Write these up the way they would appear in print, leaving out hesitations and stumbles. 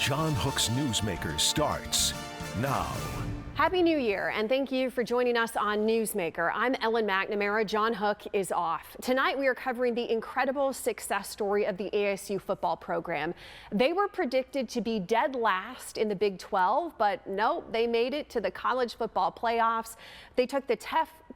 John Hook's Newsmaker starts now. Happy New Year, and thank you for joining us on Newsmaker. I'm Ellen McNamara. John Hook is off. Tonight, we are covering the incredible success story of the ASU football program. They were predicted to be dead last in the Big 12, but no, they made it to the college football playoffs. They took the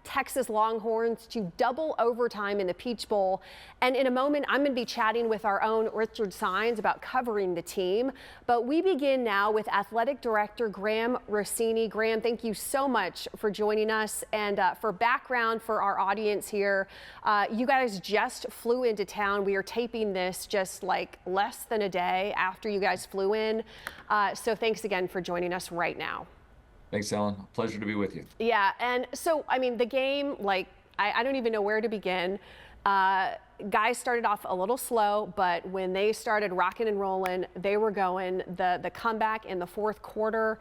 Texas Longhorns to double overtime in the Peach Bowl. And in a moment, I'm going to be chatting with our own Richard Saenz about covering the team. But we begin now with Athletic Director Graham Rossini. Graham, thank you so much for joining us. And for background for our audience here, you guys just flew into town. We are taping this just like less than a day after you guys flew in. So thanks again for joining us right now. Thanks, Ellen. Pleasure to be with you. Yeah, and so, I mean, the game, like, I don't even know where to begin. Guys started off a little slow, but when they started rocking and rolling, they were going. The comeback in the fourth quarter,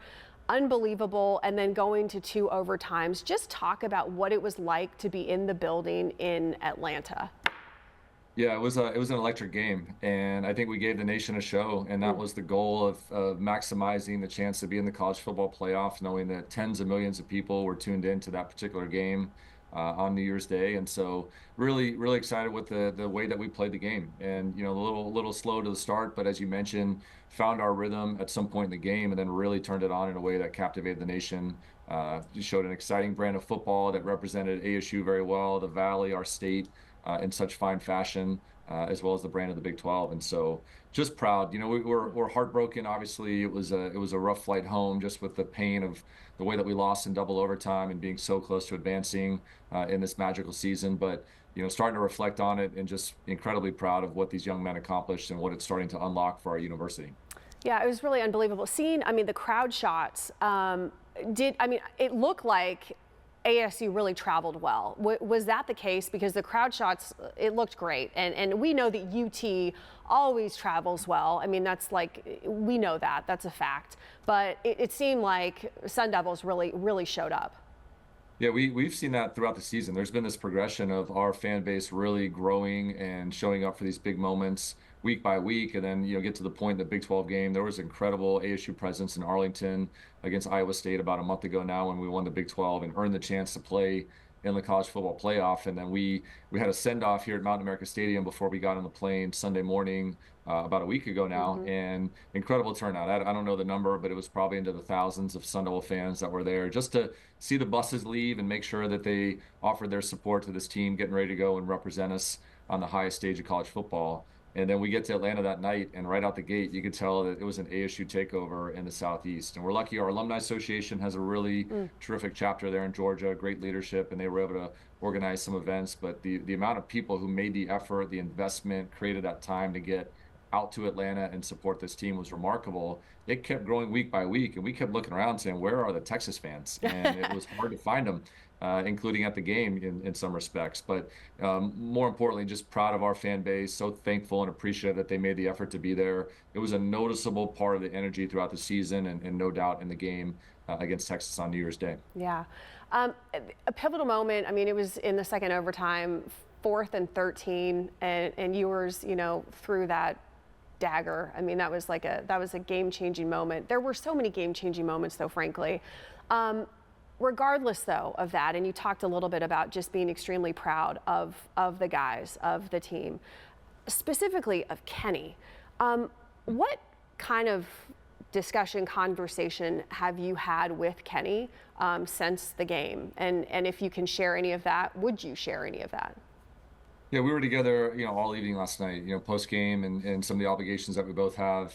unbelievable, and then going to 2 overtimes. Just talk about what it was like to be in the building in Atlanta. Yeah, it was an electric game, and I think we gave the nation a show, and that was the goal of maximizing the chance to be in the college football playoff, knowing that tens of millions of people were tuned into that particular game on New Year's Day. And so really excited with the way that we played the game. And, you know, a little slow to the start, but as you mentioned, found our rhythm at some point in the game and then really turned it on in a way that captivated the nation. Showed an exciting brand of football that represented ASU very well, the Valley, our state, in such fine fashion, as well as the brand of the Big 12. And so just proud. You know, we're heartbroken. Obviously, it was a rough flight home, just with the pain of the way that we lost in double overtime and being so close to advancing in this magical season. But, you know, starting to reflect on it and just incredibly proud of what these young men accomplished and what it's starting to unlock for our university. Yeah, it was really unbelievable. Seeing, I mean, the crowd shots, it looked like ASU really traveled well. Was that the case? Because the crowd shots, it looked great. And we know that UT always travels well. I mean, that's like, we know that. That's a fact. But it seemed like Sun Devils really showed up. Yeah, we've seen that throughout the season. There's been this progression of our fan base really growing and showing up for these big moments week by week. And then, you know, get to the point in the Big 12 game. There was incredible ASU presence in Arlington against Iowa State about a month ago now when we won the Big 12 and earned the chance to play in the college football playoff. And then we had a send-off here at Mountain America Stadium before we got on the plane Sunday morning about a week ago now. And incredible turnout. I don't know the number, but it was probably into the thousands of Sun Devil fans that were there just to see the buses leave and make sure that they offered their support to this team getting ready to go and represent us on the highest stage of college football. And then we get to Atlanta that night, and right out the gate, you could tell that it was an ASU takeover in the Southeast. And we're lucky our Alumni Association has a really terrific chapter there in Georgia, great leadership, and they were able to organize some events. But the amount of people who made the effort, the investment, created that time to get out to Atlanta and support this team was remarkable. It kept growing week by week, and we kept looking around saying, where are the Texas fans? And it was hard to find them. Including at the game in some respects. But more importantly, just proud of our fan base, so thankful and appreciative that they made the effort to be there. It was a noticeable part of the energy throughout the season and no doubt in the game against Texas on New Year's Day. Yeah. A pivotal moment, I mean, it was in the second overtime, 4th and 13, and Ewers, you know, threw that dagger. I mean, that was a game-changing moment. There were so many game-changing moments, though, frankly. Regardless, though, of that, and you talked a little bit about just being extremely proud of the guys, of the team, specifically of Kenny. What kind of discussion, conversation have you had with Kenny since the game? And if you can share any of that, would you share any of that? Yeah, we were together, you know, all evening last night, you know, post game and some of the obligations that we both have,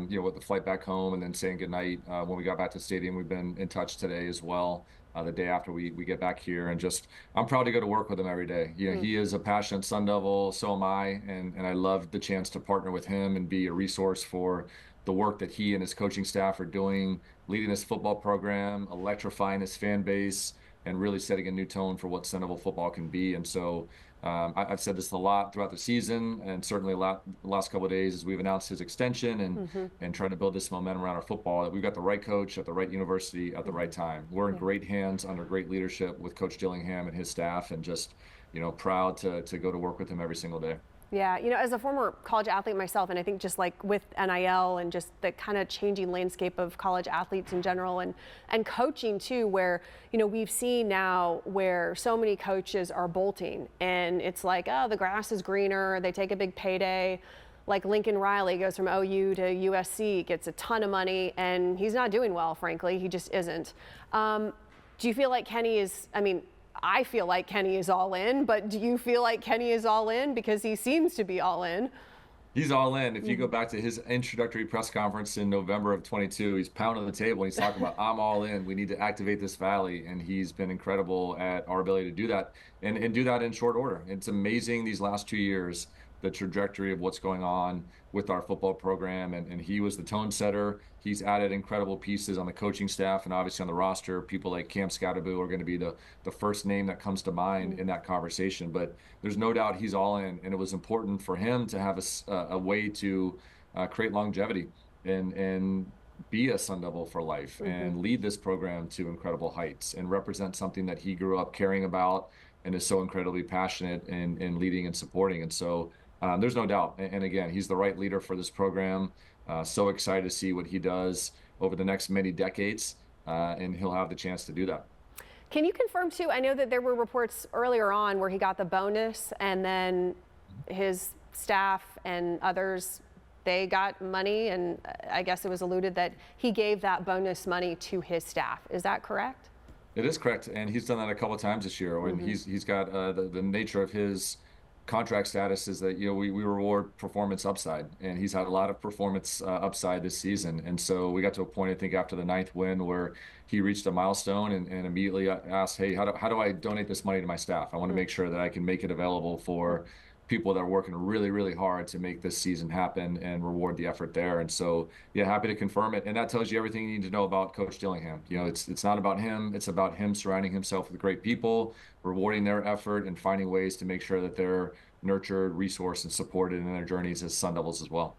you know, with the flight back home and then saying goodnight when we got back to the stadium. We've been in touch today as well, the day after we get back here. And just, I'm proud to go to work with him every day. You know, he is a passionate Sun Devil, so am I. And I love the chance to partner with him and be a resource for the work that he and his coaching staff are doing, leading this football program, electrifying his fan base, and really setting a new tone for what Sun Devil football can be. And so I've said this a lot throughout the season, and certainly the last couple of days as we've announced his extension and trying to build this momentum around our football, that we've got the right coach at the right university at the right time. We're in great hands under great leadership with Coach Dillingham and his staff, and just, you know, proud to go to work with him every single day. Yeah, as a former college athlete myself, and I think just like with NIL and just the kind of changing landscape of college athletes in general and coaching too, where, we've seen now where so many coaches are bolting and it's like, oh, the grass is greener, they take a big payday. Like Lincoln Riley goes from OU to USC, gets a ton of money, and he's not doing well, frankly. He just isn't. Do you feel like Kenny is, I feel like Kenny is all in, but do you feel like Kenny is all in? Because he seems to be all in. He's all in. If you go back to his introductory press conference in November of 22, he's pounding the table and he's talking about, I'm all in. We need to activate this valley. And he's been incredible at our ability to do that and do that in short order. It's amazing these last 2 years, the trajectory of what's going on with our football program. And he was the tone setter. He's added incredible pieces on the coaching staff and obviously on the roster. People like Cam Scatterbu are going to be the first name that comes to mind in that conversation. But there's no doubt he's all in. And it was important for him to have a way to create longevity and be a Sun Devil for life and lead this program to incredible heights and represent something that he grew up caring about and is so incredibly passionate in leading and supporting. And so there's no doubt. And again, he's the right leader for this program. So excited to see what he does over the next many decades, and he'll have the chance to do that. Can you confirm too, I know that there were reports earlier on where he got the bonus and then his staff and others, they got money, and I guess it was alluded that he gave that bonus money to his staff. Is that correct? It is correct, and he's done that a couple of times this year. And he's got the nature of his contract status is that we reward performance upside, and he's had a lot of performance upside this season. And so we got to a point, I think, after the 9th win where he reached a milestone and immediately asked, hey, how do I donate this money to my staff? I want to make sure that I can make it available for people that are working really, really hard to make this season happen and reward the effort there. And so, yeah, happy to confirm it. And that tells you everything you need to know about Coach Dillingham. It's not about him. It's about him surrounding himself with great people, rewarding their effort, and finding ways to make sure that they're nurtured, resourced, and supported in their journeys as Sun Devils as well.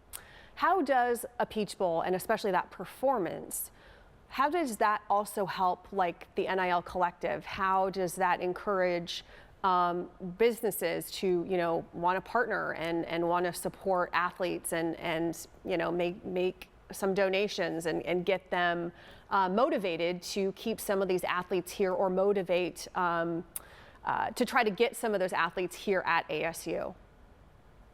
How does a Peach Bowl, and especially that performance, how does that also help like the NIL collective? How does that encourage businesses to want to partner and want to support athletes and make some donations and get them motivated to keep some of these athletes here, or motivate to try to get some of those athletes here at ASU?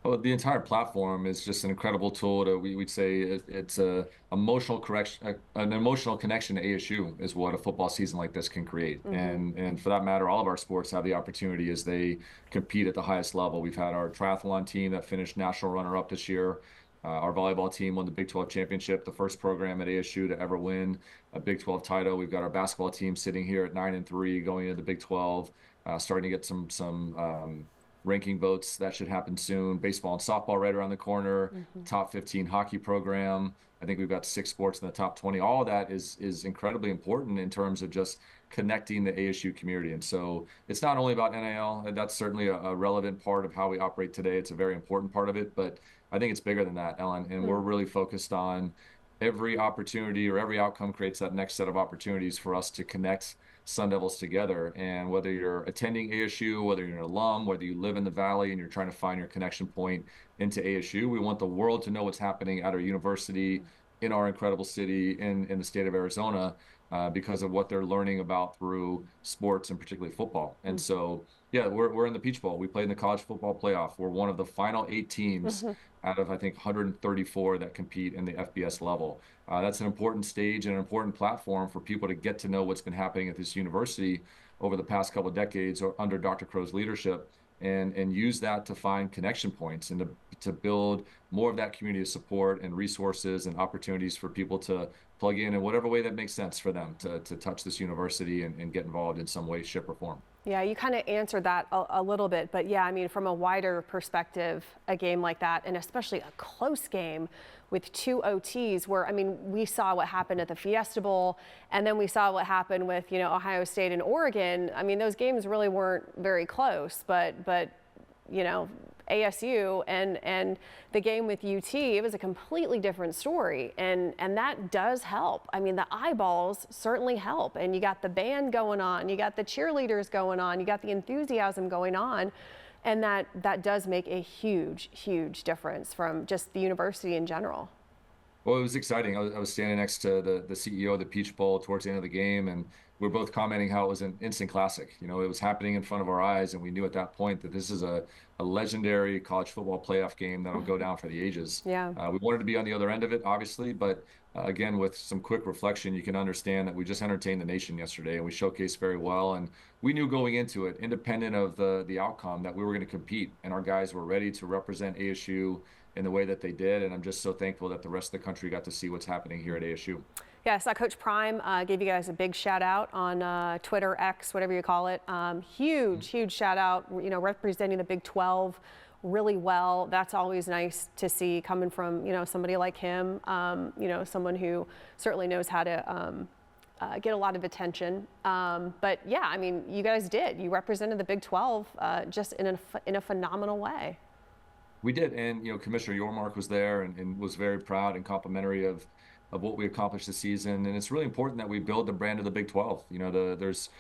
Well, the entire platform is just an incredible tool to, we'd say it's an emotional connection to ASU is what a football season like this can create. And for that matter, all of our sports have the opportunity as they compete at the highest level. We've had our triathlon team that finished national runner-up this year. Our volleyball team won the Big 12 championship, the first program at ASU to ever win a Big 12 title. We've got our basketball team sitting here at 9-3, going into the Big 12, starting to get some ranking votes. That should happen soon. Baseball and softball right around the corner. Top 15 hockey program. I think we've got 6 sports in the top 20. All of that is incredibly important in terms of just connecting the ASU community. And so it's not only about NIL. That's certainly a relevant part of how we operate today. It's a very important part of it, but I think it's bigger than that, Ellen. And we're really focused on every opportunity or every outcome creates that next set of opportunities for us to connect Sun Devils together. And whether you're attending ASU, whether you're an alum, whether you live in the Valley and you're trying to find your connection point into ASU, we want the world to know what's happening at our university, in our incredible city, in the state of Arizona, because of what they're learning about through sports and particularly football. And so, yeah, we're in the Peach Bowl. We played in the college football playoff. We're one of the final 8 teams out of, I think, 134 that compete in the FBS level. That's an important stage and an important platform for people to get to know what's been happening at this university over the past couple of decades under Dr. Crow's leadership, and use that to find connection points and to build more of that community of support and resources and opportunities for people to plug in whatever way that makes sense for them to touch this university and get involved in some way, shape, or form. Yeah, you kind of answered that a little bit, but yeah, I mean, from a wider perspective, a game like that, and especially a close game with 2 OTs where, I mean, we saw what happened at the Fiesta Bowl, and then we saw what happened with, Ohio State and Oregon. I mean, those games really weren't very close, but ASU and the game with UT, it was a completely different story, and that does help. I mean, the eyeballs certainly help, and you got the band going on, you got the cheerleaders going on, you got the enthusiasm going on, And that does make a huge, huge difference from just the university in general. Well, it was exciting. I was standing next to the CEO of the Peach Bowl towards the end of the game, and we are both commenting how it was an instant classic. You know, it was happening in front of our eyes, and we knew at that point that this is a legendary college football playoff game that'll go down for the ages. Yeah. We wanted to be on the other end of it, obviously, but again, with some quick reflection, you can understand that we just entertained the nation yesterday, and we showcased very well. And we knew going into it, independent of the outcome, that we were going to compete, and our guys were ready to represent ASU in the way that they did. And I'm just so thankful that the rest of the country got to see what's happening here at ASU. Yeah, I saw Coach Prime gave you guys a big shout out on Twitter, X, whatever you call it. Huge shout out, you know, representing the Big 12 really well. That's always nice to see coming from, you know, somebody like him, you know, someone who certainly knows how to get a lot of attention. But yeah, I mean, you guys did. You represented the Big 12 just in a phenomenal way. We did, and you know, Commissioner Yormark was there and was very proud and complimentary of what we accomplished this season. And it's really important that we build the brand of the Big 12. You know, there's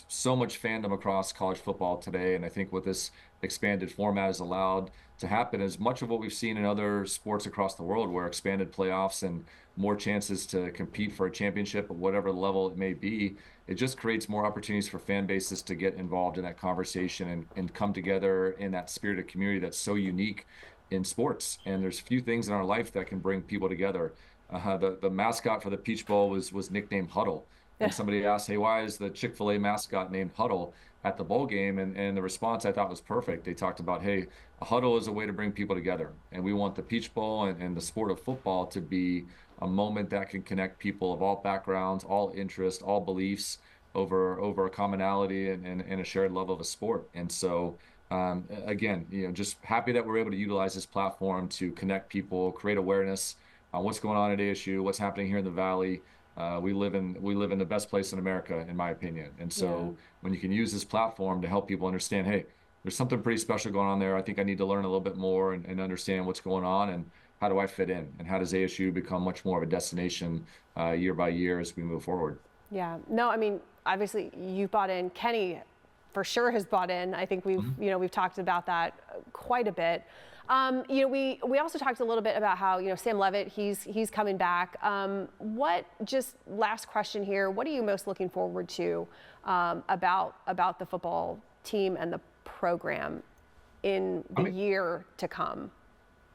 so much fandom across college football today, and I think what this expanded format has allowed to happen is much of what we've seen in other sports across the world, where expanded playoffs and more chances to compete for a championship at whatever level it may be. It just creates more opportunities for fan bases to get involved in that conversation and come together in that spirit of community that's so unique in sports. And there's few things in our life that can bring people together. The mascot for the Peach Bowl was nicknamed Huddle. And somebody asked, hey, why is the Chick-fil-A mascot named Huddle at the bowl game? And the response I thought was perfect. They talked about, hey, a huddle is a way to bring people together. And we want the Peach Bowl and the sport of football to be a moment that can connect people of all backgrounds, all interests, all beliefs over a commonality and a shared love of a sport. And so, again, you know, just happy that we're able to utilize this platform to connect people, create awareness on what's going on at ASU, what's happening here in the Valley. We live in the best place in America, in my opinion. And so when you can use this platform to help people understand, hey, there's something pretty special going on there. I think I need to learn a little bit more and understand what's going on and how do I fit in, and how does ASU become much more of a destination year by year as we move forward. Yeah, no, I mean, obviously you've bought in. Kenny for sure has bought in. I think we've talked about that quite a bit. You know, we also talked a little bit about how, you know, Sam Levitt, he's coming back. Just last question here, what are you most looking forward to about the football team and the program in the year to come?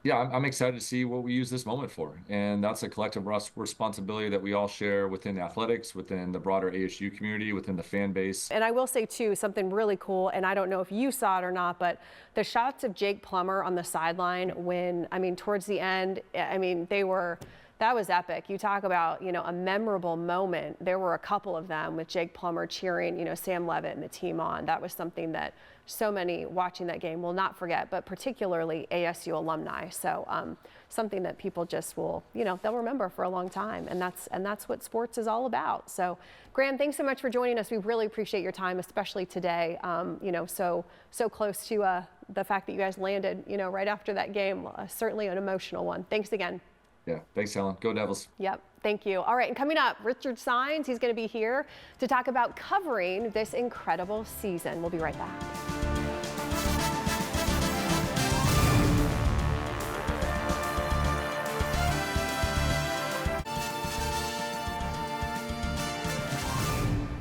Yeah, I'm excited to see what we use this moment for. And that's a collective responsibility that we all share within athletics, within the broader ASU community, within the fan base. And I will say, too, something really cool, and I don't know if you saw it or not, but the shots of Jake Plummer on the sideline when, I mean, towards the end, I mean, that was epic. You talk about, you know, a memorable moment. There were a couple of them with Jake Plummer cheering, you know, Sam Levitt and the team on. That was something that so many watching that game will not forget, but particularly ASU alumni. So something that people just will, you know, they'll remember for a long time. And that's what sports is all about. So Graham, thanks so much for joining us. We really appreciate your time, especially today, you know, so close to the fact that you guys landed, you know, right after that game. Certainly an emotional one. Thanks again. Yeah, thanks, Ellen. Go Devils. Yep, thank you. All right, and coming up, Richard Saenz, he's going to be here to talk about covering this incredible season. We'll be right back.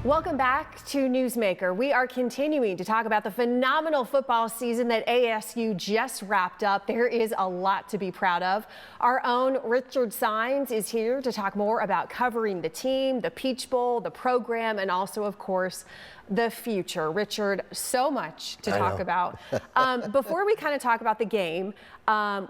Welcome back to Newsmaker. We are continuing to talk about the phenomenal football season that ASU just wrapped up. There is a lot to be proud of. Our own Richard Saenz is here to talk more about covering the team, the Peach Bowl, the program, and also, of course, the future. Richard, so much to talk about. Before we kind of talk about the game,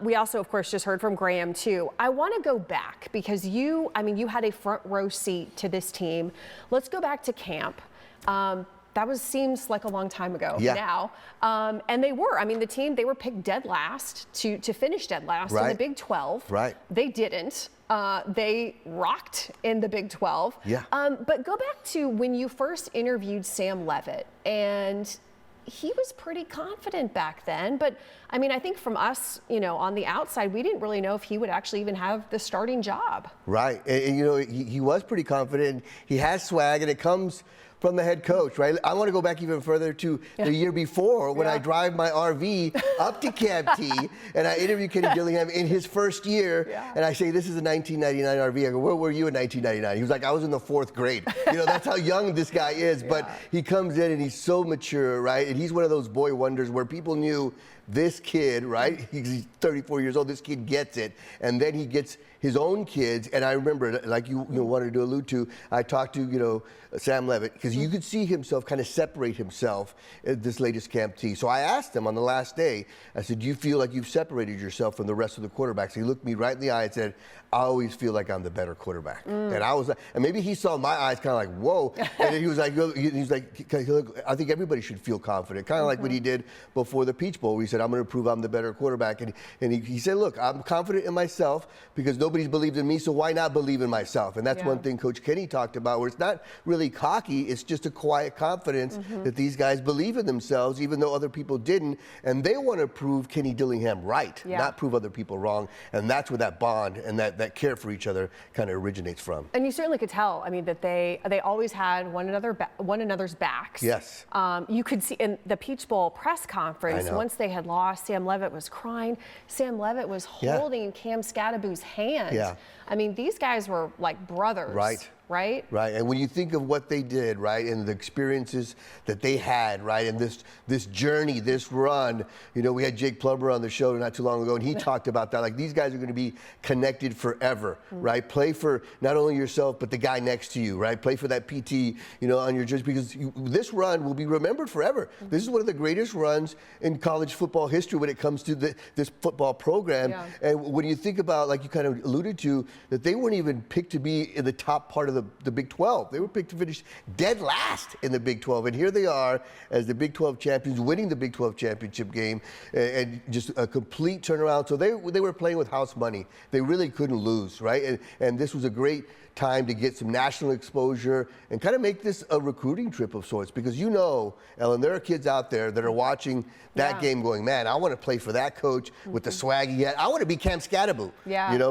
we also, of course, just heard from Graham, too. I want to go back because you had a front row seat to this team. Let's go back to camp. That seems like a long time ago now. And they were. I mean, the team, they were picked dead last to finish dead last in the Big 12. Right. They didn't. They rocked in the Big 12. Yeah. But go back to when you first interviewed Sam Levitt, and he was pretty confident back then. But I mean, I think from us, you know, on the outside, we didn't really know if he would actually even have the starting job. Right. And you know, he was pretty confident. He has swag, and it comes from the head coach, right? I want to go back even further to the year before when I drive my RV up to Camp T and I interview Kenny Dillingham in his first year, and I say, this is a 1999 RV. I go, where were you in 1999? He was like, I was in the 4th grade. You know, that's how young this guy is. But he comes in and he's so mature, right? And he's one of those boy wonders where people knew this kid, right? He's 34 years old. This kid gets it. And then he gets his own kids. And I remember, like you wanted to allude to, I talked to, Sam Levitt, because you could see himself kind of separate himself at this latest Camp T. So I asked him on the last day, I said, do you feel like you've separated yourself from the rest of the quarterbacks? He looked me right in the eye and said, I always feel like I'm the better quarterback. And I was like, and maybe he saw my eyes kind of like, whoa. And then he was like, look, I think everybody should feel confident. Kind of like what he did before the Peach Bowl, where he said, I'm going to prove I'm the better quarterback. And he said, look, I'm confident in myself because nobody's believed in me, so why not believe in myself? And that's one thing Coach Kenny talked about, where it's not really cocky, it's just a quiet confidence that these guys believe in themselves, even though other people didn't. And they want to prove Kenny Dillingham right, not prove other people wrong. And that's where that bond and that care for each other kind of originates from. And you certainly could tell, I mean, that they always had one another's backs. Yes. You could see in the Peach Bowl press conference, once they had lost, Sam Levitt was crying. Sam Levitt was holding Cam Scadaboo's hand. Yeah. I mean, these guys were like brothers. Right? Right. And when you think of what they did, right, and the experiences that they had, right, and this journey, this run, we had Jake Plummer on the show not too long ago, and he talked about that. Like, these guys are going to be connected forever, right? Play for not only yourself, but the guy next to you, right? Play for that PT, on your jersey, because this run will be remembered forever. This is one of the greatest runs in college football history when it comes to this football program. And when you think about, like you kind of alluded to, that they weren't even picked to be in the top part of the Big 12. They were picked to finish dead last in the Big 12. And here they are as the Big 12 champions, winning the Big 12 championship game, and just a complete turnaround. So they were playing with house money. They really couldn't lose, right? And this was a great time to get some national exposure and kind of make this a recruiting trip of sorts, because Ellen, there are kids out there that are watching that game going, man, I want to play for that coach with the swag he had. I want to be Cam Scadaboo,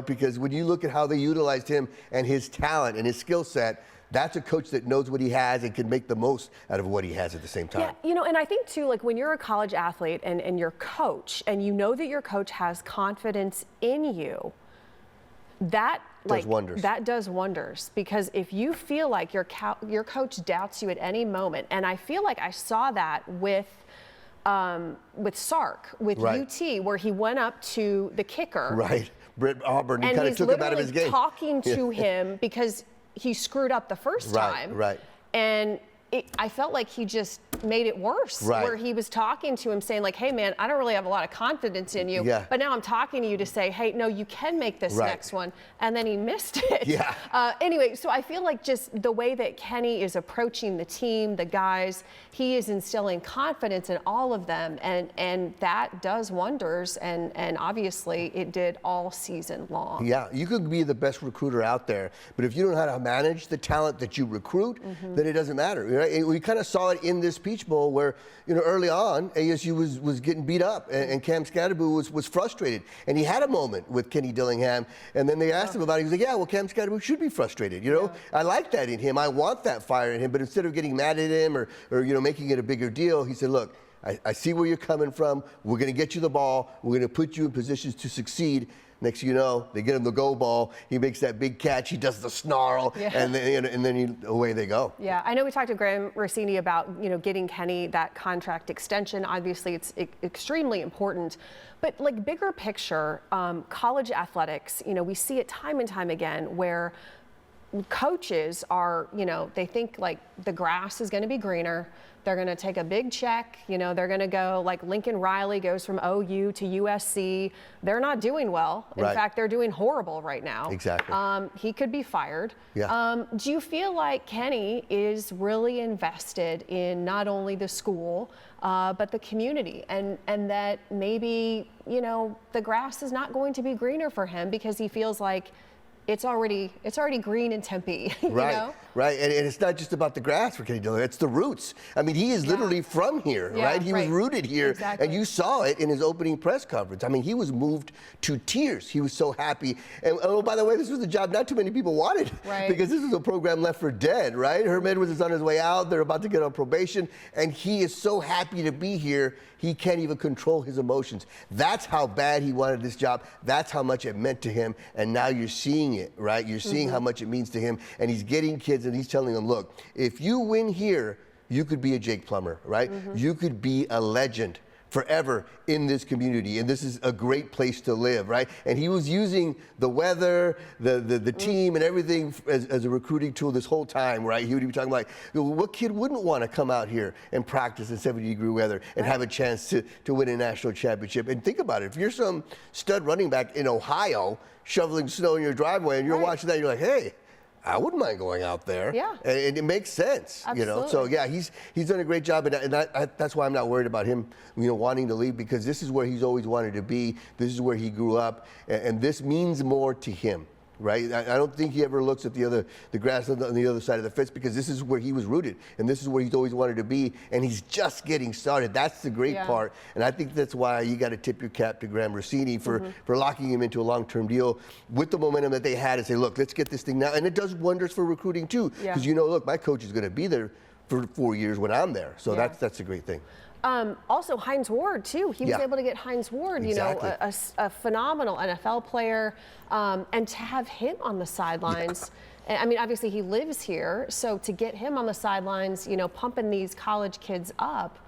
because when you look at how they utilized him and his talent and his skill set, that's a coach that knows what he has and can make the most out of what he has at the same time. Yeah, and I think too, like when you're a college athlete and your coach, and you know that your coach has confidence in you, that does wonders, because if you feel like your coach doubts you at any moment, and I feel like I saw that with Sark, with UT, where he went up to the kicker. Right, Britt Auburn, he kind of took him out of his game. And he's literally talking to him because he screwed up the first time. Right. And I felt like he just made it worse, where he was talking to him saying like, hey man, I don't really have a lot of confidence in you, but now I'm talking to you to say, hey, no, you can make this next one. And then he missed it. Anyway, so I feel like just the way that Kenny is approaching the team, the guys, he is instilling confidence in all of them, and that does wonders, and obviously it did all season long. Yeah, you could be the best recruiter out there, but if you don't know how to manage the talent that you recruit, then it doesn't matter. Right? We kind of saw it in this Peach Bowl where, early on, ASU was getting beat up, and Cam Scadaboo was frustrated. And he had a moment with Kenny Dillingham, and then they asked him about it. He was like, yeah, well, Cam Scadaboo should be frustrated. I like that in him. I want that fire in him. But instead of getting mad at him or making it a bigger deal, he said, look, I see where you're coming from. We're going to get you the ball. We're going to put you in positions to succeed. Next thing you know, they get him the go ball. He makes that big catch. He does the snarl, and then away they go. Yeah, I know we talked to Graham Rossini about getting Kenny that contract extension. Obviously, it's extremely important. But like bigger picture, college athletics, we see it time and time again where coaches are, they think like the grass is going to be greener. They're going to take a big check. They're going to go like Lincoln Riley goes from OU to USC. They're not doing well. In fact, they're doing horrible right now. Exactly. He could be fired. Yeah. Do you feel like Kenny is really invested in not only the school, but the community, and that maybe, the grass is not going to be greener for him because he feels like it's already green in Tempe. You Right, know? right. And it's not just about the grass for Kenny Dillingham, it's the roots. I mean, he is literally from here, Yeah, right? He was right. rooted here. Exactly. And you saw it in his opening press conference. I mean, he was moved to tears. He was so happy. And oh, by the way, this was a job not too many people wanted. Right. Because this is a program left for dead, right? Herm Edwards is on his way out. They're about to get on probation. And he is so happy to be here, he can't even control his emotions. That's how bad he wanted this job. That's how much it meant to him. And now you're seeing it, right? You're seeing how much it means to him. And he's getting kids and he's telling them, look, if you win here, you could be a Jake Plummer, right? You could be a legend forever in this community, and this is a great place to live, right? And he was using the weather, the team, and everything as a recruiting tool this whole time, right? He would be talking like, what kid wouldn't want to come out here and practice in 70-degree weather and have a chance to win a national championship? And think about it, if you're some stud running back in Ohio shoveling snow in your driveway and you're watching that, you're like, hey, I wouldn't mind going out there. Yeah. And it makes sense, you know. So yeah, he's done a great job, and that's why I'm not worried about him, you know, wanting to leave, because this is where he's always wanted to be. This is where he grew up, and this means more to him, right? I don't think he ever looks at the grass on the other side of the fence, because this is where he was rooted, and this is where he's always wanted to be, and he's just getting started. That's the great part, and I think that's why you got to tip your cap to Graham Rossini for locking him into a long-term deal with the momentum that they had and say, look, let's get this thing now. And it does wonders for recruiting too, because you know, look, my coach is going to be there for 4 years when I'm there, so that's a great thing. Also, Hines Ward, too. He was able to get Hines Ward, you know, a phenomenal NFL player, and to have him on the sidelines. And, I mean, obviously, he lives here, so to get him on the sidelines, you know, pumping these college kids up,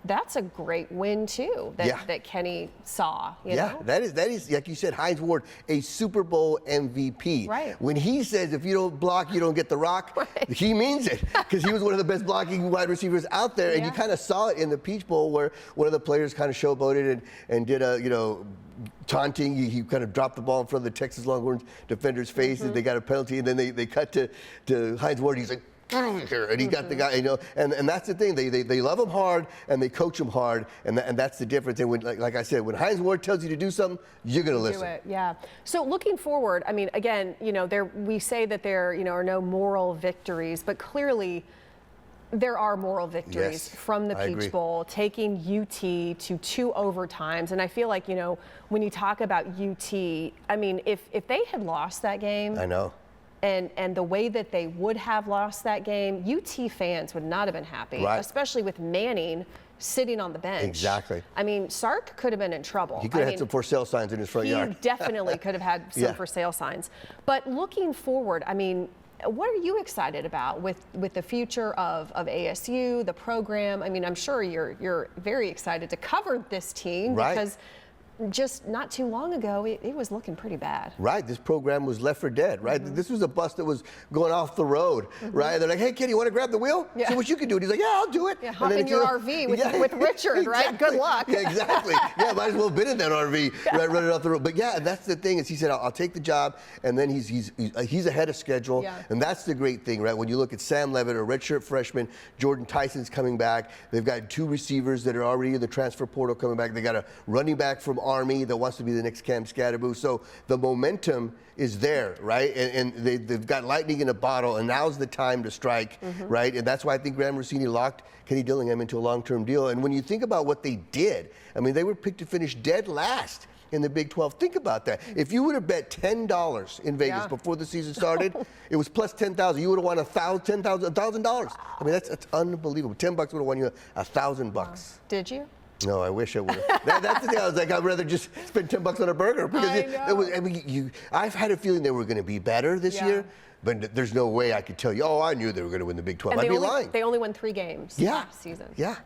that's a great win, too, that Kenny saw. You know? That is, like you said, Hines Ward, a Super Bowl MVP. Right. When he says, if you don't block, you don't get the rock, he means it, because he was one of the best blocking wide receivers out there. And you kind of saw it in the Peach Bowl, where one of the players kind of showboated and did a, you know, taunting. He kind of dropped the ball in front of the Texas Longhorns defender's face, and they got a penalty, and then they cut to Hines Ward. He's like, and he got the guy, you know, and that's the thing. They love him hard and they coach him hard, and that's the difference. And when, like I said, when Hines Ward tells you to do something, you're going to listen. Do it, yeah. So looking forward, I mean, again, you know, we say that there, you know, are no moral victories, but clearly there are moral victories from the Peach Bowl, taking UT to 2 overtimes. And I feel like, you know, when you talk about UT, I mean, if they had lost that game, I know. And the way that they would have lost that game, UT fans would not have been happy, especially with Manning sitting on the bench. Exactly. I mean, Sark could have been in trouble. He could have had some for sale signs in his front yard. He definitely could have had some for sale signs. But looking forward, I mean, what are you excited about with the future of ASU, the program? I mean, I'm sure you're very excited to cover this team because just not too long ago, it was looking pretty bad. Right, this program was left for dead, right? This was a bus that was going off the road, right? They're like, hey, kid, you want to grab the wheel? See what you can do. And he's like, yeah, I'll do it. Yeah, hop in your RV with Richard, right? Good luck. Yeah, exactly. Yeah, might as well have been in that RV, right, running off the road. But yeah, that's the thing is he said, I'll take the job, and then he's ahead of schedule, and that's the great thing, right? When you look at Sam Levitt, a redshirt freshman, Jordan Tyson's coming back. They've got 2 receivers that are already in the transfer portal coming back. They got a running back from Army that wants to be the next Cam Scatterboo. So the momentum is there, right? And they've got lightning in a bottle, and now's the time to strike, right? And that's why I think Graham Rossini locked Kenny Dillingham into a long-term deal. And when you think about what they did, I mean, they were picked to finish dead last in the Big 12. Think about that. If you would have bet $10 in Vegas before the season started, it was plus 10,000. You would have won $1,000. I mean, that's unbelievable. $10 would have won you $1,000. Did you? No, I wish I would. That's the thing. I was like, I'd rather just spend $10 on a burger because I've had a feeling they were going to be better this year. But there's no way I could tell you, oh, I knew they were going to win the Big 12. I'd be lying. They only won 3 games last season. Yeah,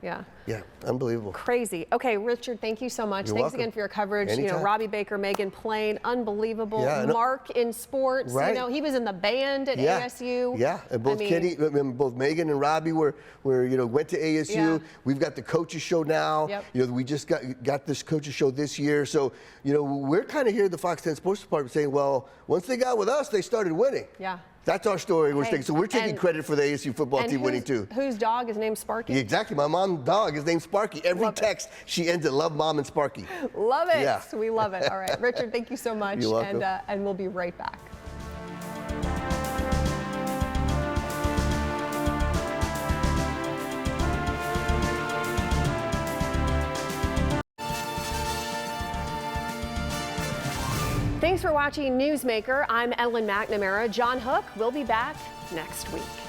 unbelievable. Crazy. Okay, Richard, thank you so much. You're Thanks welcome. again for your coverage. Anytime. You know, Robbie Baker, Megan Plain, unbelievable. Mark in sports. You know, he was in the band at ASU. Yeah, and both Megan and Robbie were went to ASU. We've got the coaches show now. You know, we just got this coaches show this year. So, you know, we're kind of here at the Fox 10 Sports Department saying, well, once they got with us, they started winning. Yeah. That's our story. So we're taking credit for the ASU football team winning too. Whose dog is named Sparky? Exactly. My mom's dog is named Sparky. Every text she ends at "Love Mom" and Sparky. Love it. Yeah. We love it. All right, Richard, thank you so much. You're welcome. And we'll be right back. Thanks for watching Newsmaker. I'm Ellen McNamara. John Hook will be back next week.